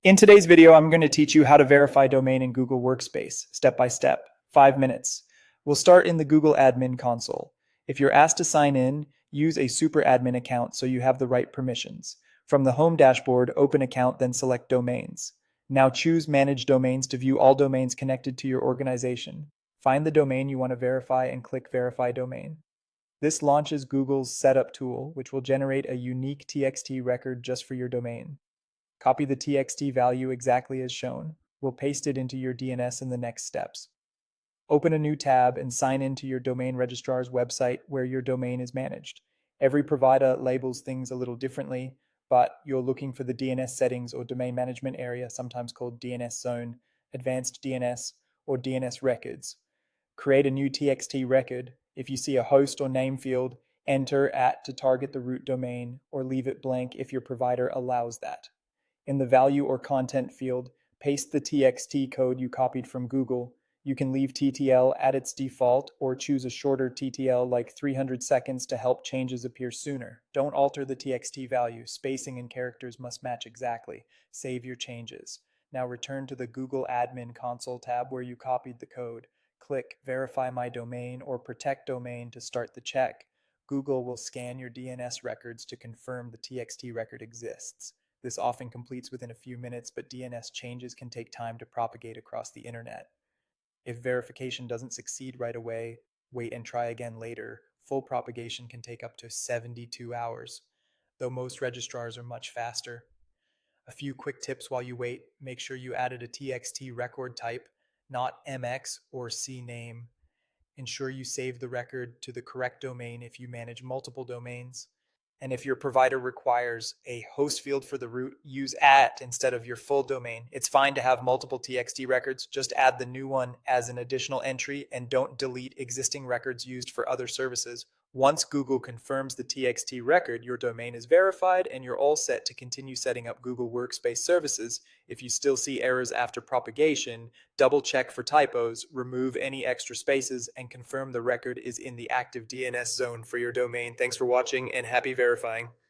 In today's video, I'm going to teach you how to verify domain in Google Workspace, step by step, 5 minutes. We'll start in the Google Admin console. If you're asked to sign in, use a super admin account so you have the right permissions. From the home dashboard, open account, then select domains. Now choose manage domains to view all domains connected to your organization. Find the domain you want to verify and click verify domain. This launches Google's setup tool, which will generate a unique TXT record just for your domain. Copy the TXT value exactly as shown. We'll paste it into your DNS in the next steps. Open a new tab and sign into your domain registrar's website where your domain is managed. Every provider labels things a little differently, but you're looking for the DNS settings or domain management area, sometimes called DNS zone, advanced DNS, or DNS records. Create a new TXT record. If you see a host or name field, enter @ to target the root domain, or leave it blank if your provider allows that. In the value or content field, paste the TXT code you copied from Google. You can leave TTL at its default or choose a shorter TTL like 300 seconds to help changes appear sooner. Don't alter the TXT value. Spacing and characters must match exactly. Save your changes. Now return to the Google Admin Console tab where you copied the code. Click Verify My Domain or Protect Domain to start the check. Google will scan your DNS records to confirm the TXT record exists. This often completes within a few minutes, but DNS changes can take time to propagate across the internet. If verification doesn't succeed right away, wait and try again later. Full propagation can take up to 72 hours, though most registrars are much faster. A few quick tips while you wait: make sure you added a TXT record type, not MX or CNAME. Ensure you save the record to the correct domain if you manage multiple domains. And if your provider requires a host field for the root, use @ instead of your full domain. It's fine to have multiple TXT records, just add the new one as an additional entry and don't delete existing records used for other services. Once Google confirms the TXT record, your domain is verified and you're all set to continue setting up Google Workspace services. If you still see errors after propagation, double check for typos, remove any extra spaces, and confirm the record is in the active DNS zone for your domain. Thanks for watching and happy verifying.